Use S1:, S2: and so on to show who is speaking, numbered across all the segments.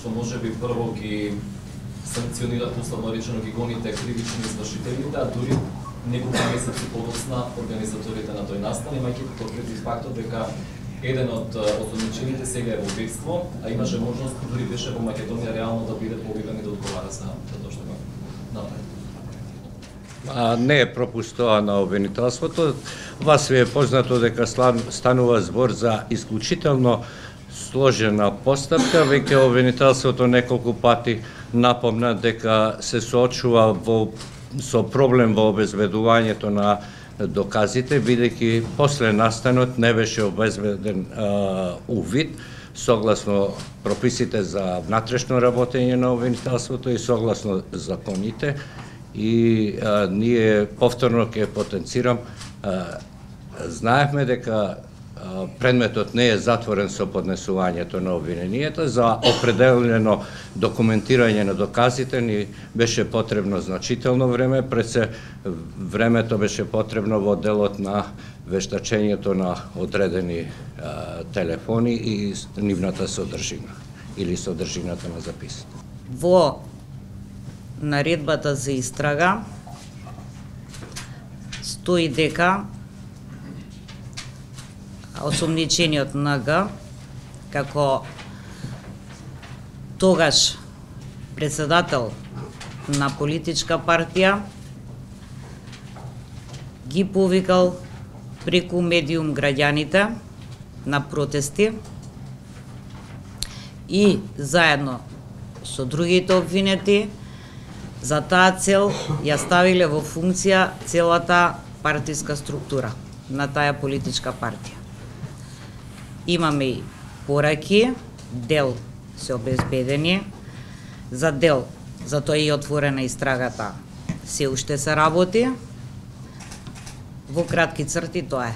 S1: што може би прво ги санкционират, условно речено ги гоните кривични извршителите, а дури неколку месеци подоцна организаторите на тој настан, имајќи предвид фактот дека еден од осомничените сега е во бегство, а имаше можност, дури беше во Македонија реално да биде повикан и да одговара за тоа што го направи.
S2: Не е пропуст тоа на обвинителството. Вас ви е познато дека станува збор за исклучително сложена постапка. Веќе обвинителството неколку пати напомна дека се соочува со проблем во обезбедувањето на доказите, бидејќи после настанот не беше обезбеден увид согласно прописите за внатрешно работење на обвинителството и согласно законите. И ние повторно ќе потенцирам, знаевме дека предметот не е затворен со поднесувањето на обвиненијата. За определено документирање на доказите ни беше потребно значително време, пред се времето беше потребно во делот на вештачењето на одредени телефони и нивната содржина или содржината на записите.
S3: Во наредбата за истрага стои дека осомничениот НГ, како тогаш председател на политичка партија, ги повикал преку медиум граѓаните на протести и заедно со другите обвинети за таа цел ја ставиле во функција целата партиска структура на таа политичка партија. Имаме и пораки, дел се обезбедени, за дел, затоа и отворена истрагата, се уште се работи. Во кратки црти тоа е.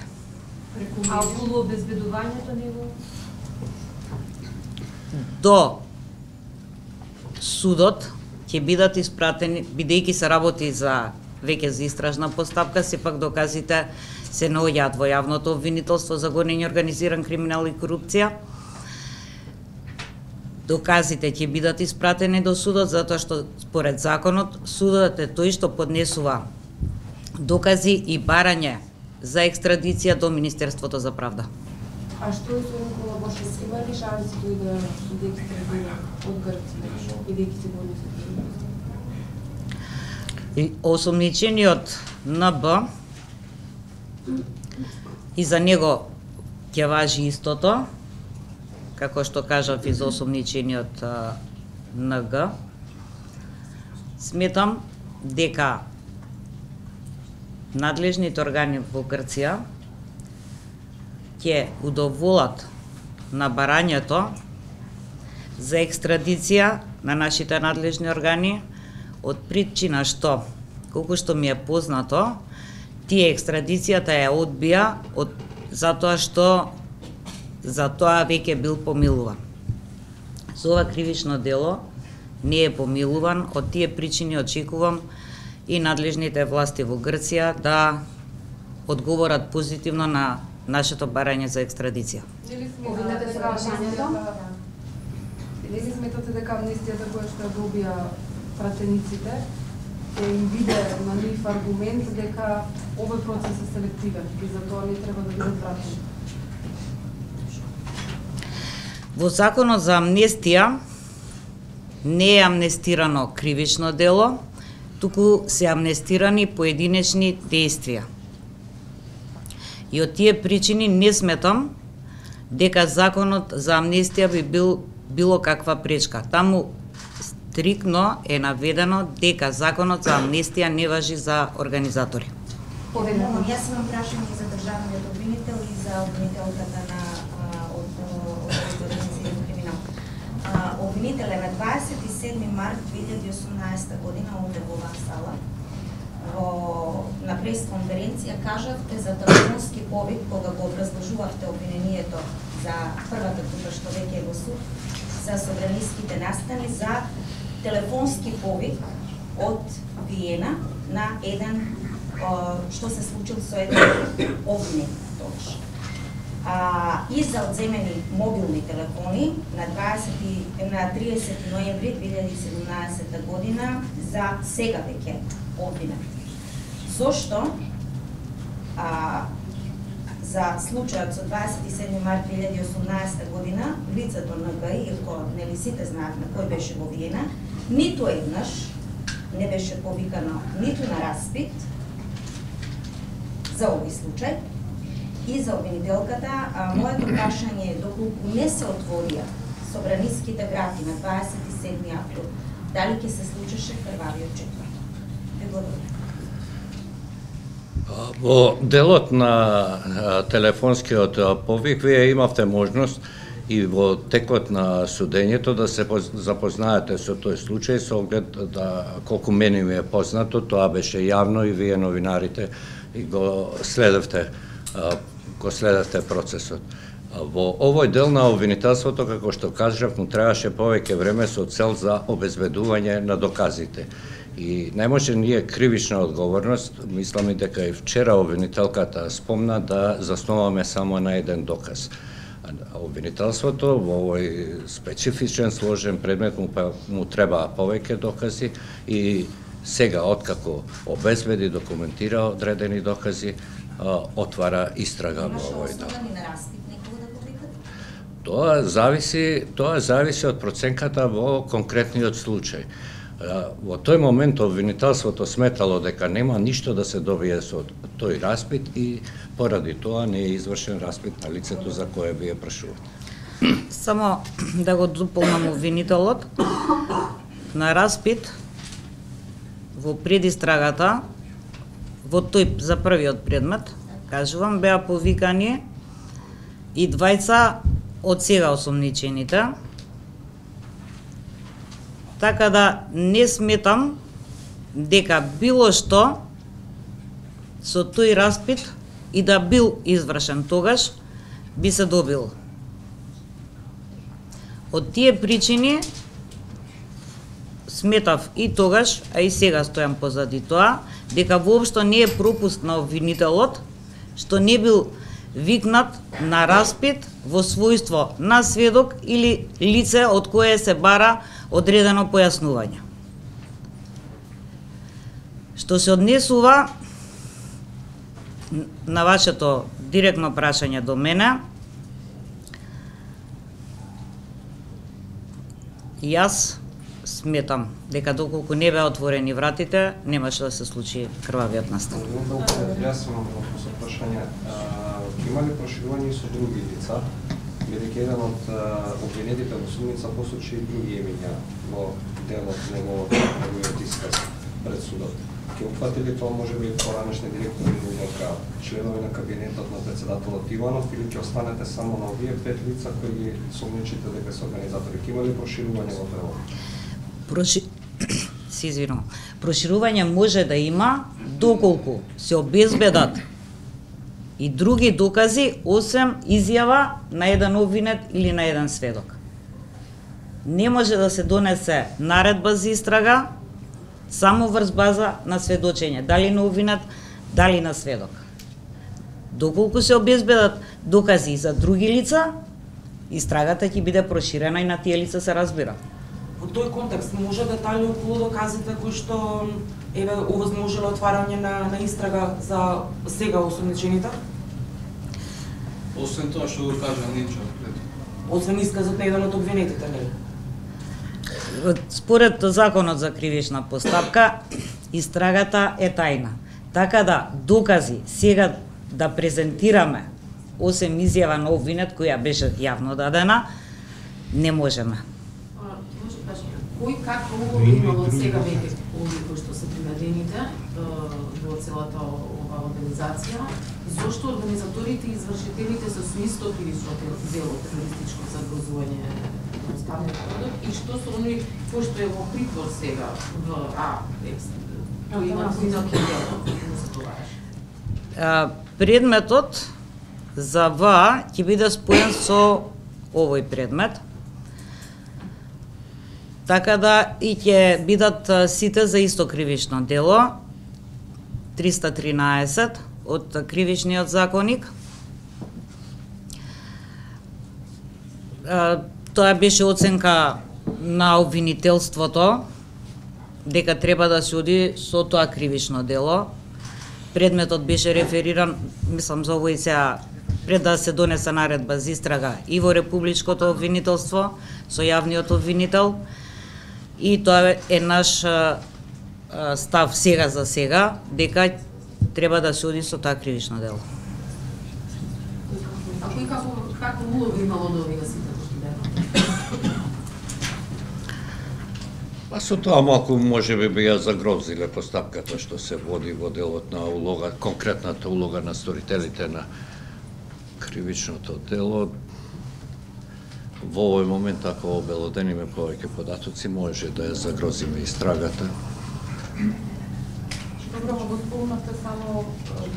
S4: А околу обезбедувањето него?
S3: До судот ќе бидат испратени, бидејќи се работи за веќе за истражна постапка, сепак доказите се наоѓаат во јавното обвинителство за гонење организиран криминал и корупција. Доказите ќе бидат испратени до судот, затоа што според законот судот е тој што поднесува докази и барање за екстрадиција до Министерството за правда.
S4: А што е со Никола Бошев? Има ли шанси тој да екстрадира од Грција, бидејќи се гони со
S3: И осомничениот НБ и за него ќе важи истото, како што кажав и за осомничениот НГ. Сметам дека надлежните органи во Грција ќе удоволат на барањето за екстрадиција на нашите надлежни органи од причина што, колку што ми е познато, тие екстрадицијата ја одбија затоа што за тоа веќе бил помилуван. За ова кривично дело не е помилуван, од тие причини очекувам и надлежните власти во Грција да одговорат позитивно на нашето барање за екстрадиција.
S4: Дали сметате дека амнестијата која што добија пратениците ќе им биде на нив аргумент дека овој процес е селективен и затоа не треба да бидат пратени?
S3: Во законот за амнестија не е амнестирано кривично дело, туку се амнестирани поединечни дејствија. И од тие причини не сметам дека законот за амнестија би било каква пречка. Таму стриктно е наведено дека законот за амнестија не важи за организатори.
S5: Поведнувам, јас имам прашање за државниот обвинител и за обвинителката на криминал. Обвинител е на 27 март 2018 година овде во оваа сала на пресконференција кажавте за телефонски повик кога го образложувавте обвинението за првата тука што веќе е во суд за собраниските настани за телефонски повик од Виена на еден што се случил со еден обвинет тогаш. и за одземени мобилни телефони на 30 ноември 2017 година за сега веќе обвинет. Зошто за случајот со 27 март 2018 година лицето НГ, иако нели сите знаат на кој беше во Виена, ниту еднаш не беше повикано ниту на распит за овој случај и за обвинителката. Моето прашање е доколку не се отворија собраниските врати на 27 април, дали ќе се случеше крвавиот четврток? Ви благодарам.
S2: Во делот на телефонскиот повик, вие имавте можност и во текот на судењето да се запознаете со тој случај, со оглед да, колку мене ми е познато, тоа беше јавно и вие новинарите и го следевте процесот. Во овој дел на обвинителството, како што кажав, му требаше повеќе време со цел за обезбедување на доказите. И не може ние кривична одговорност, мислам и дека и вчера обвинителката спомна, да заснуваме само на еден доказ. Обвинителството во овој специфичен сложен предмет му треба повеќе докази и сега, откако обезбеди, документира одредени докази, отвара истрага во овој дел. Тоа зависи од проценката во конкретниот случај. Во тој момент обвинителството сметало дека нема ништо да се добие со тој распит и поради тоа не е извршен распит на лицето за кое вие прашувате.
S3: Само да го дополнам обвинителот, на распит во предистрагата, во тој за првиот предмет, кажувам, беа повикани и двајца од сега осомничените, така да не сметам дека било што со тој распит и да бил извршен тогаш, би се добил. Од тие причини сметав и тогаш, а и сега стојам позади тоа, дека воопшто не е пропуст на обвинителот што не бил викнат на распит во својство на сведок или лице од кое се бара одредено појаснување. Што се однесува на вашето директно прашање до мене, јас сметам дека доколку не беа отворени вратите, немаше да се случи крвавиот настан.
S6: Јас имам вопрос прашање. Има ли проширување со други лица? Бидејќи еден од обвинетите во судница посочи и други имиња во делот неговиот исказ пред судот. Ќе опфати ли тоа можеби поранешни директори или нека членови на кабинетот на председателот Иванов, или ќе останете само на овие 5 лица кои ги сомничите дека се организатори? Ќе има ли проширување во делот?
S3: Се извинувам. Проширување може да има доколку се обезбедат и други докази, освен изјава на еден обвинет или на еден сведок. Не може да се донесе наредба за истрага само врз база на сведочење, дали на обвинет, дали на сведок. Доколку се обезбедат докази за други лица, истрагата ќе биде проширена и на тие лица, се разбира.
S7: Во тој контекст може детали околу доказите кои што еве овозможило отварање на истрага за сега осомничените?
S8: Освен тоа што го кажа Нинчо.
S7: Освен исказот на еден од обвинетите, нели?
S3: Според законот за кривична постапка, истрагата е тајна. Така да докази сега да презентираме, освен изјава на обвинет која беше јавно дадена, не можеме.
S9: Кој каква улога имало сега веќе овие кои што се приведените во целата ова организација? Зошто организаторите и извршителите се со исто кривично дело терористичко загрозување на уставниот порядок и што со оние кои што е во притвор сега в кои имаат виноки дело?
S3: Предметот за ВА ќе биде споен со овој предмет, така да и ќе бидат сите за исто кривично дело, 313 од кривичниот законник. Тоа беше оценка на обвинителството дека треба да се оди со тоа кривично дело. Предметот беше рефериран, мислам за овој сега, пред да се донесе наредба за истрага и во Републичкото обвинителство со јавниот обвинител, и тоа е наш став сега за сега, дека треба да се оди со тоа кривично дело.
S9: А кој каква улога имало да овие сите дела?
S2: Па со тоа малку можеби би ја загрозиле постапката што се води во делот на улога, конкретната улога на сторителите на кривичното дело. Во овој момент, ако обелодениме повеќе податоци, може да ја загрозиме истрагата.
S4: Добро, го спомнавте само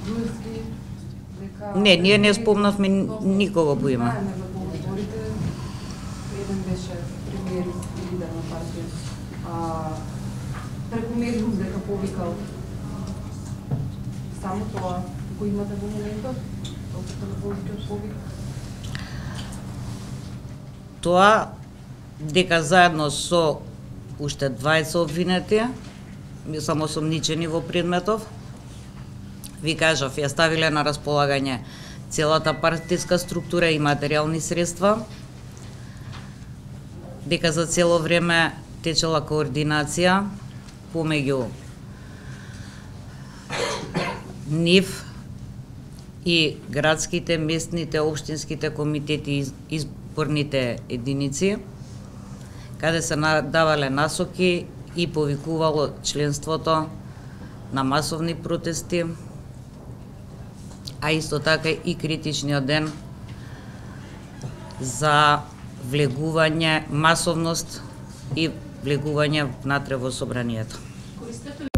S4: Груевски, дека...
S3: Не, ние не спомнавме никого по име.
S4: Знаеме за кого говорите, еден беше премиер и лидер на партија. Преку медиум дека повикал само тоа, кој имате во моментот, толку телефонскиот повик.
S3: Тоа дека заедно со уште 20 обвинети, мислам осомничени во предметов, ви кажав, ја ставиле на располагање целата партиска структура и материјални средства, дека за цело време течела координација помеѓу нив и градските, местните, општинските комитети и изборните единици, каде се давале насоки и повикувало членството на масовни протести, а исто така и критичниот ден за влегување, масовност и влегување внатре во собранието.
S9: Користете ли